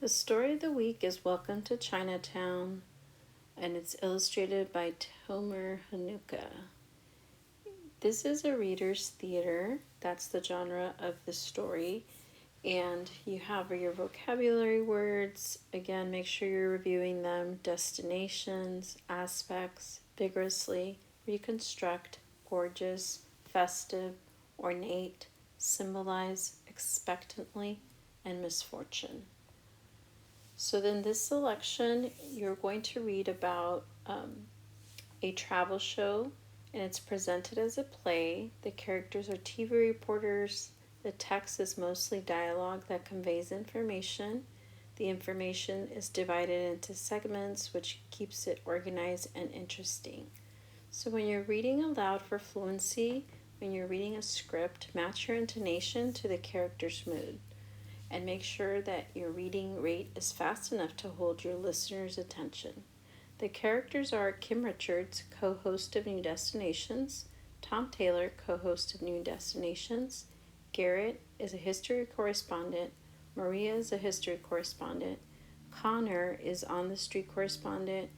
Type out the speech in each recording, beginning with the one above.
The story of the week is Welcome to Chinatown, and it's illustrated by Tomer Hanuka. This is a reader's theater. That's the genre of the story. And you have your vocabulary words. Again, make sure you're reviewing them. Destinations, aspects, vigorously, reconstruct, gorgeous, festive, ornate, symbolize, expectantly, and misfortune. So then this selection, you're going to read about a travel show, and it's presented as a play. The characters are TV reporters. The text is mostly dialogue that conveys information. The information is divided into segments, which keeps it organized and interesting. So when you're reading aloud for fluency, when you're reading a script, match your intonation to the character's mood. And make sure that your reading rate is fast enough to hold your listener's attention. The characters are Kim Richards, co-host of New Destinations, Tom Taylor, co-host of New Destinations, Garrett is a history correspondent, Maria is a history correspondent, Connor is on the street correspondent,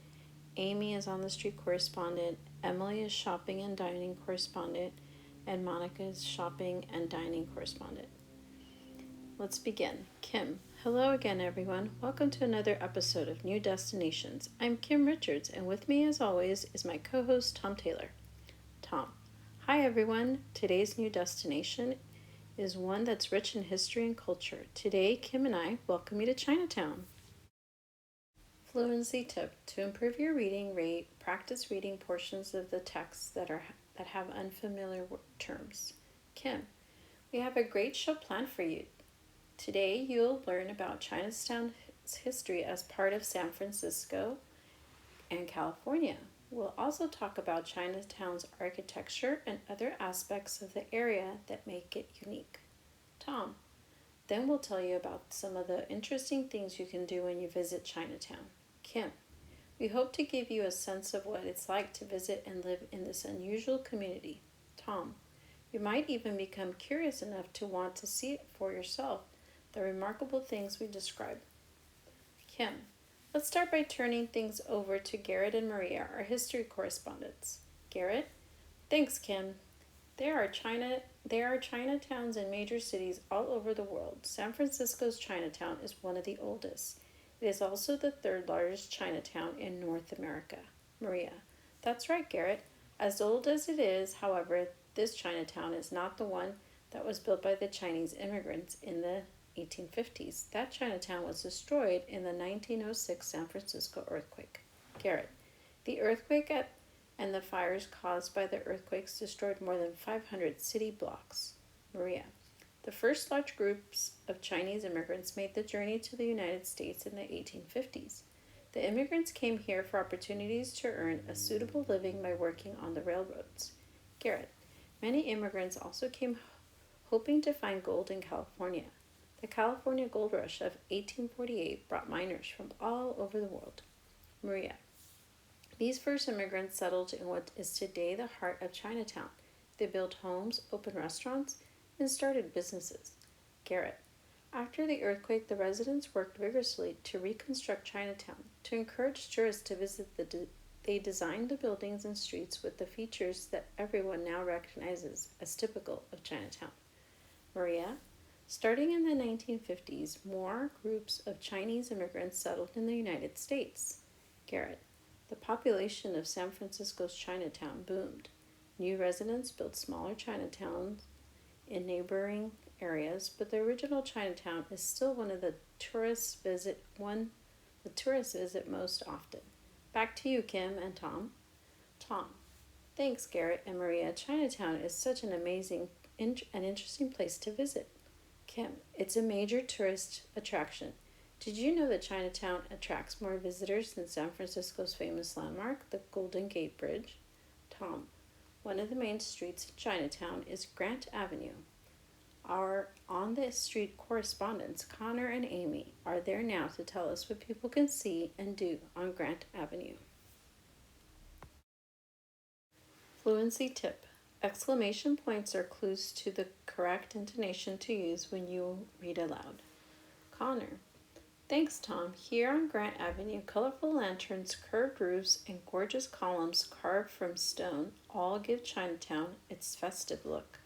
Amy is on the street correspondent, Emily is shopping and dining correspondent, and Monica is shopping and dining correspondent. Let's begin. Kim. Hello again, everyone. Welcome to another episode of New Destinations. I'm Kim Richards, and with me, as always, is my co-host, Tom Taylor. Tom. Hi, everyone. Today's new destination is one that's rich in history and culture. Today, Kim and I welcome you to Chinatown. Fluency tip. To improve your reading rate, practice reading portions of the text that have unfamiliar terms. Kim. We have a great show planned for you. Today, you'll learn about Chinatown's history as part of San Francisco and California. We'll also talk about Chinatown's architecture and other aspects of the area that make it unique. Tom. Then we'll tell you about some of the interesting things you can do when you visit Chinatown. Kim. We hope to give you a sense of what it's like to visit and live in this unusual community. Tom. You might even become curious enough to want to see it for yourself. The remarkable things we describe. Kim. Let's start by turning things over to Garrett and Maria, our history correspondents. Garrett. Thanks, Kim. There are Chinatowns in major cities all over the world. San Francisco's Chinatown is one of the oldest. It is also the third largest Chinatown in North America. Maria. That's right, Garrett. As old as it is, however, this Chinatown is not the one that was built by the Chinese immigrants in the 1850s. That Chinatown was destroyed in the 1906 San Francisco earthquake. Garrett. The earthquake and the fires caused by the earthquakes destroyed more than 500 city blocks. Maria. The first large groups of Chinese immigrants made the journey to the United States in the 1850s. The immigrants came here for opportunities to earn a suitable living by working on the railroads. Garrett. Many immigrants also came hoping to find gold in California. The California Gold Rush of 1848 brought miners from all over the world. Maria. These first immigrants settled in what is today the heart of Chinatown. They built homes, opened restaurants, and started businesses. Garrett. After the earthquake, the residents worked vigorously to reconstruct Chinatown. To encourage tourists to visit, they designed the buildings and streets with the features that everyone now recognizes as typical of Chinatown. Maria. Starting in the 1950s, more groups of Chinese immigrants settled in the United States. Garrett. The population of San Francisco's Chinatown boomed. New residents built smaller Chinatowns in neighboring areas, but the original Chinatown is still one the tourists visit most often. Back to you, Kim and Tom. Tom. Thanks, Garrett and Maria. Chinatown is such an amazing and interesting place to visit. Kim. It's a major tourist attraction. Did you know that Chinatown attracts more visitors than San Francisco's famous landmark, the Golden Gate Bridge? Tom. One of the main streets in Chinatown is Grant Avenue. Our on-the-street correspondents, Connor and Amy, are there now to tell us what people can see and do on Grant Avenue. Fluency tip. Exclamation points are clues to the correct intonation to use when you read aloud. Connor. Thanks, Tom. Here on Grant Avenue, colorful lanterns, curved roofs, and gorgeous columns carved from stone all give Chinatown its festive look.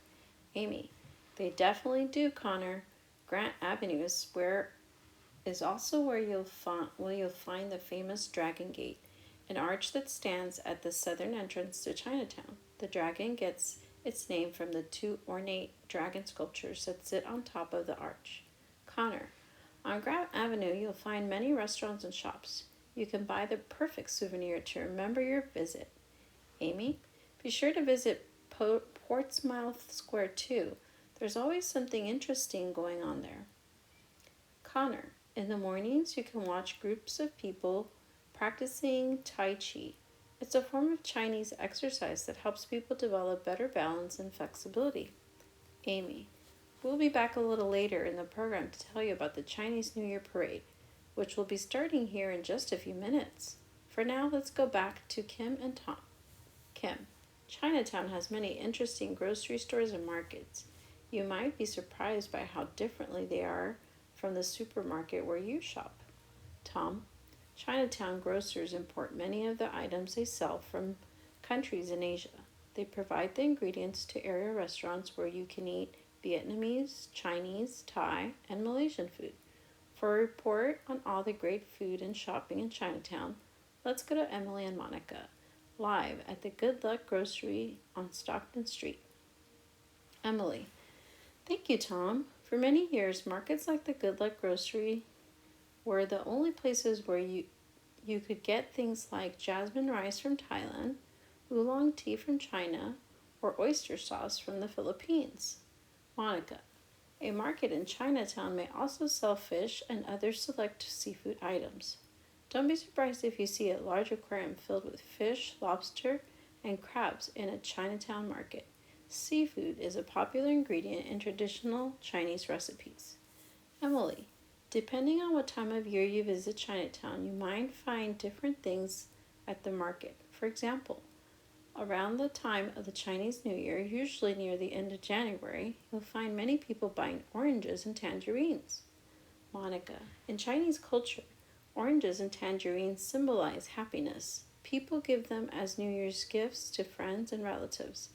Amy, they definitely do, Connor. Grant Avenue is also where you'll find the famous Dragon Gate, an arch that stands at the southern entrance to Chinatown. The dragon gets its name from the two ornate dragon sculptures that sit on top of the arch. Connor, on Grant Avenue, you'll find many restaurants and shops. You can buy the perfect souvenir to remember your visit. Amy, be sure to visit Portsmouth Square too. There's always something interesting going on there. Connor, in the mornings you can watch groups of people practicing Tai Chi. It's a form of Chinese exercise that helps people develop better balance and flexibility. Amy, we'll be back a little later in the program to tell you about the Chinese New Year parade, which will be starting here in just a few minutes. For now, let's go back to Kim and Tom. Kim, Chinatown has many interesting grocery stores and markets. You might be surprised by how differently they are from the supermarket where you shop. Tom, Chinatown grocers import many of the items they sell from countries in Asia. They provide the ingredients to area restaurants where you can eat Vietnamese, Chinese, Thai, and Malaysian food. For a report on all the great food and shopping in Chinatown, let's go to Emily and Monica, live at the Good Luck Grocery on Stockton Street. Emily, thank you, Tom. For many years, markets like the Good Luck Grocery were the only places where you could get things like jasmine rice from Thailand, oolong tea from China, or oyster sauce from the Philippines. Monica, a market in Chinatown may also sell fish and other select seafood items. Don't be surprised if you see a large aquarium filled with fish, lobster, and crabs in a Chinatown market. Seafood is a popular ingredient in traditional Chinese recipes. Emily, depending on what time of year you visit Chinatown, you might find different things at the market. For example, around the time of the Chinese New Year, usually near the end of January, you'll find many people buying oranges and tangerines. Monica, in Chinese culture, oranges and tangerines symbolize happiness. People give them as New Year's gifts to friends and relatives.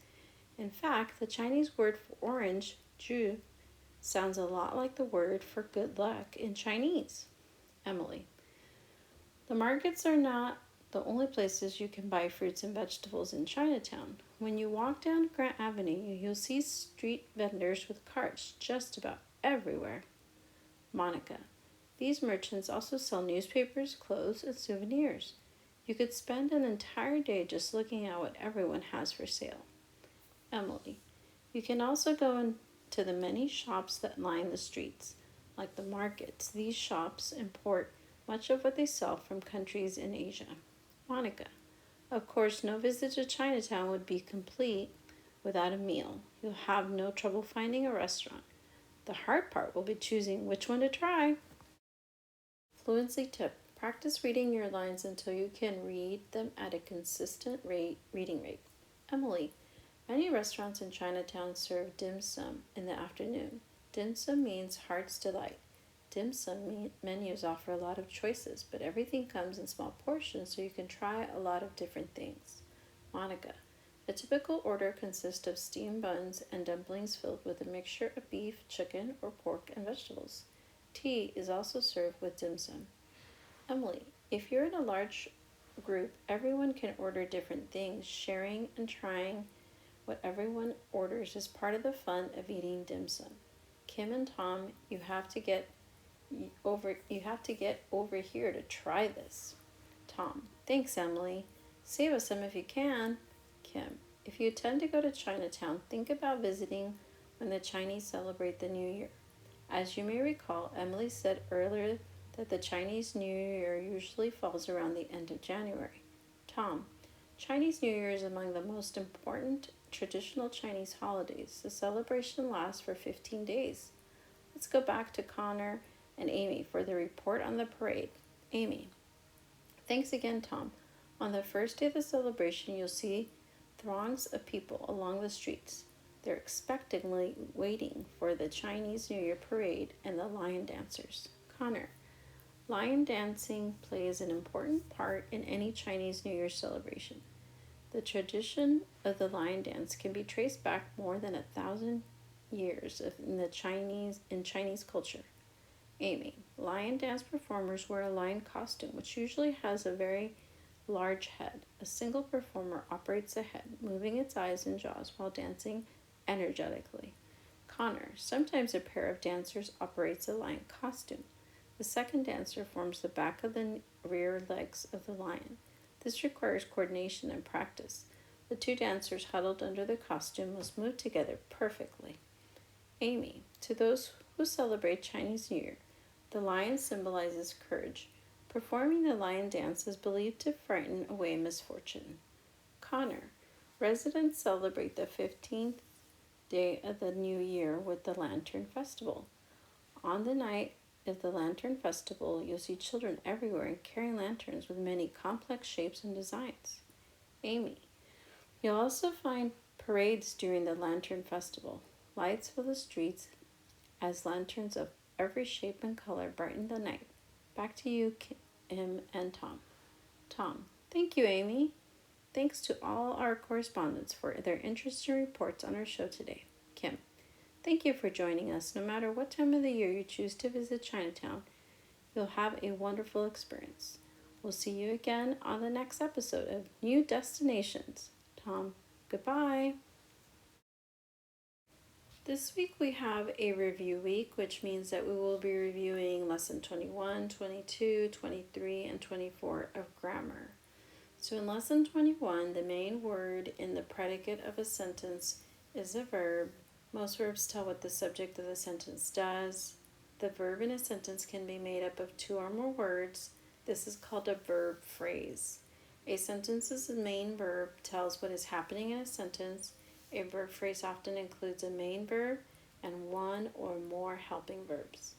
In fact, the Chinese word for orange, zhu, sounds a lot like the word for good luck in Chinese. Emily, the markets are not the only places you can buy fruits and vegetables in Chinatown. When you walk down Grant Avenue, you'll see street vendors with carts just about everywhere. Monica, these merchants also sell newspapers, clothes, and souvenirs. You could spend an entire day just looking at what everyone has for sale. Emily, you can also go into the many shops that line the streets. Like the markets, these shops import much of what they sell from countries in Asia. Monica, of course, no visit to Chinatown would be complete without a meal. You'll have no trouble finding a restaurant. The hard part will be choosing which one to try. Fluency tip. Practice reading your lines until you can read them at a consistent reading rate. Emily, many restaurants in Chinatown serve dim sum in the afternoon. Dim sum means heart's delight. Dim sum menus offer a lot of choices, but everything comes in small portions so you can try a lot of different things. Monica, a typical order consists of steamed buns and dumplings filled with a mixture of beef, chicken, or pork and vegetables. Tea is also served with dim sum. Emily, if you're in a large group, everyone can order different things. Sharing and trying what everyone orders is part of the fun of eating dim sum. Kim and Tom, you have to get over here to try this. Tom, thanks, Emily. Save us some if you can. Kim, if you intend to go to Chinatown, think about visiting when the Chinese celebrate the New Year. As you may recall, Emily said earlier that the Chinese New Year usually falls around the end of January. Tom, Chinese New Year is among the most important traditional Chinese holidays. The celebration lasts for 15 days. Let's go back to Connor and Amy for the report on the parade. Amy, thanks again, Tom. On the first day of the celebration, you'll see throngs of people along the streets. They're expectantly waiting for the Chinese New Year parade and the lion dancers. Connor, Lion dancing plays an important part in any Chinese New Year celebration. The tradition of the lion dance can be traced back more than 1,000 years in Chinese culture. Amy, lion dance performers wear a lion costume, which usually has a very large head. A single performer operates the head, moving its eyes and jaws while dancing energetically. Connor, sometimes a pair of dancers operates a lion costume. The second dancer forms the back of the rear legs of the lion. This requires coordination and practice. The two dancers huddled under the costume must move together perfectly. Amy, to those who celebrate Chinese New Year, the lion symbolizes courage. Performing the lion dance is believed to frighten away misfortune. Connor, residents celebrate the 15th day of the new year with the Lantern Festival. On the night of the Lantern Festival, you'll see children everywhere carrying lanterns with many complex shapes and designs. Amy, you'll also find parades during the Lantern Festival. Lights fill the streets as lanterns of every shape and color brighten the night. Back to you, Kim and Tom. Tom, thank you, Amy. Thanks to all our correspondents for their interesting reports on our show today. Kim, thank you for joining us. No matter what time of the year you choose to visit Chinatown, you'll have a wonderful experience. We'll see you again on the next episode of New Destinations. Tom, goodbye. This week we have a review week, which means that we will be reviewing lesson 21, 22, 23, and 24 of grammar. So in lesson 21, the main word in the predicate of a sentence is a verb. Most verbs tell what the subject of the sentence does. The verb in a sentence can be made up of two or more words. This is called a verb phrase. A sentence's main verb tells what is happening in a sentence. A verb phrase often includes a main verb and one or more helping verbs.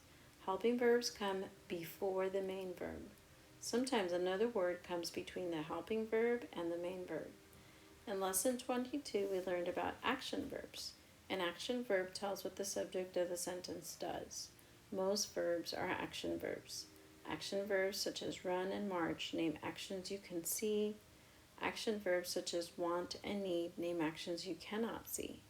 Helping verbs come before the main verb. Sometimes another word comes between the helping verb and the main verb. In lesson 22, we learned about action verbs. An action verb tells what the subject of the sentence does. Most verbs are action verbs. Action verbs such as run and march name actions you can see. Action verbs such as want and need name actions you cannot see.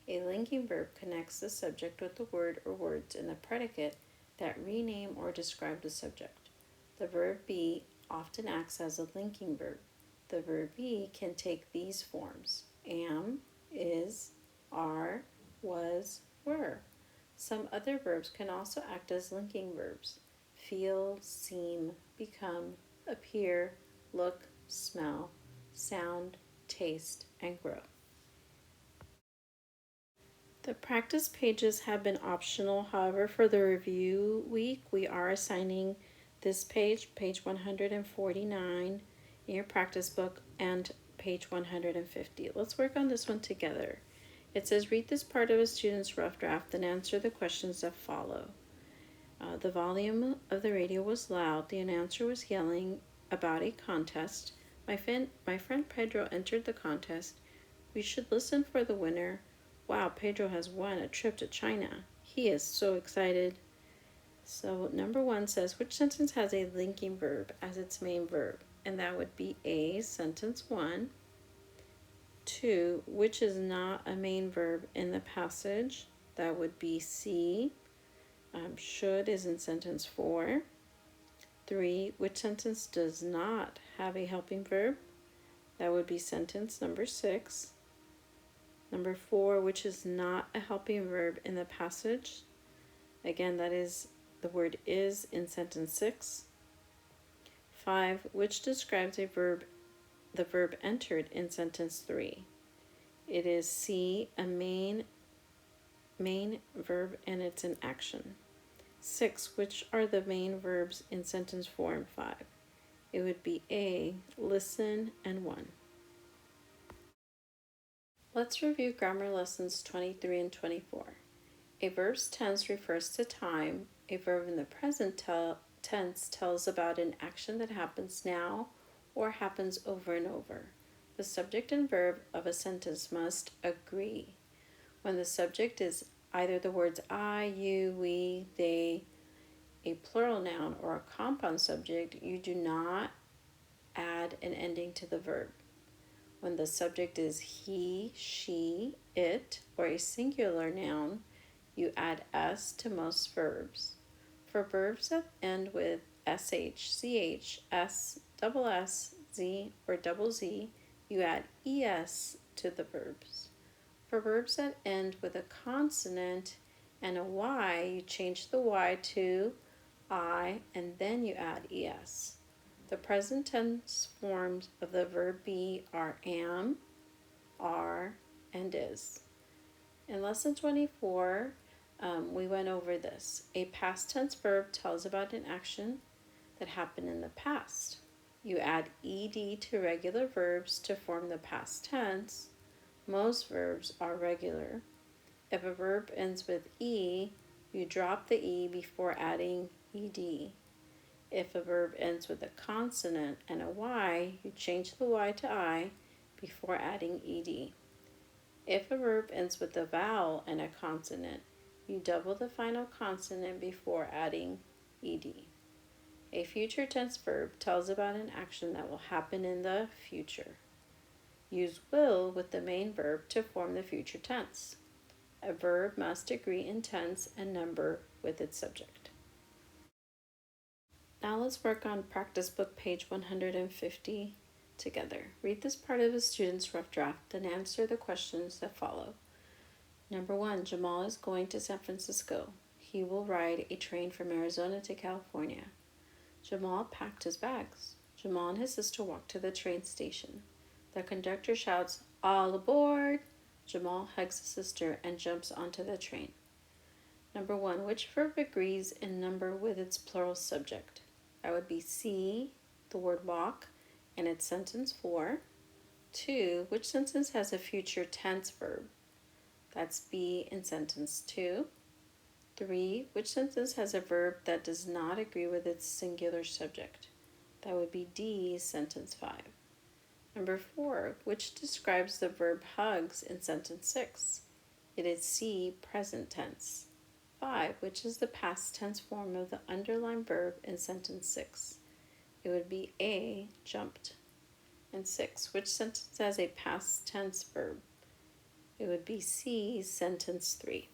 A linking verb connects the subject with the word or words in the predicate that rename or describe the subject. The verb be often acts as a linking verb. The verb be can take these forms: am, is, are, was, were. Some other verbs can also act as linking verbs: feel, seem, become, appear, look, smell, sound, taste, and grow. The practice pages have been optional. However, for the review week, we are assigning this page, page 149 in your practice book, and page 150. Let's work on this one together. It says, read this part of a student's rough draft, then answer the questions that follow. The volume of the radio was loud. The announcer was yelling about a contest. My friend Pedro entered the contest. We should listen for the winner. Wow, Pedro has won a trip to China. He is so excited. So number 1 says, which sentence has a linking verb as its main verb? And that would be A, sentence 1. 2, which is not a main verb in the passage? That would be C. Should is in sentence 4. 3, which sentence does not have a helping verb? That would be sentence number 6. Number 4, which is not a helping verb in the passage? Again, that is the word is in sentence 6. 5, which describes the verb entered in sentence 3? It is C, a main verb, and it's an action. 6, which are the main verbs in sentence 4 and 5? It would be A, listen, and 1. Let's review grammar lessons 23 and 24. A verb's tense refers to time. A verb in the present tense tells about an action that happens now or happens over and over. The subject and verb of a sentence must agree. When the subject is either the words I, you, we, they, a plural noun or a compound subject, you do not add an ending to the verb. When the subject is he, she, it, or a singular noun, you add s to most verbs. For verbs that end with sh, ch, s, double s, z, or double z, you add es to the verbs. For verbs that end with a consonant and a y, you change the y to I and then you add es. The present tense forms of the verb be are am, are, and is. In lesson 24, we went over this. A past tense verb tells about an action that happened in the past. You add ed to regular verbs to form the past tense. Most verbs are regular. If a verb ends with e, you drop the e before adding ed. If a verb ends with a consonant and a y, you change the y to I before adding ed. If a verb ends with a vowel and a consonant, you double the final consonant before adding ed. A future tense verb tells about an action that will happen in the future. Use will with the main verb to form the future tense. A verb must agree in tense and number with its subject. Now let's work on practice book page 150 together. Read this part of a student's rough draft, then answer the questions that follow. Number 1, Jamal is going to San Francisco. He will ride a train from Arizona to California. Jamal packed his bags. Jamal and his sister walk to the train station. The conductor shouts, "All aboard!" Jamal hugs his sister and jumps onto the train. Number 1, which verb agrees in number with its plural subject? That would be C, the word walk, and it's sentence 4. 2, which sentence has a future tense verb? That's B in sentence 2. 3, which sentence has a verb that does not agree with its singular subject? That would be D, sentence 5. Number 4, which describes the verb hugs in sentence 6? It is C, present tense. 5, which is the past tense form of the underlined verb in sentence 6? It would be A, jumped. And 6, which sentence has a past tense verb? It would be C, sentence 3.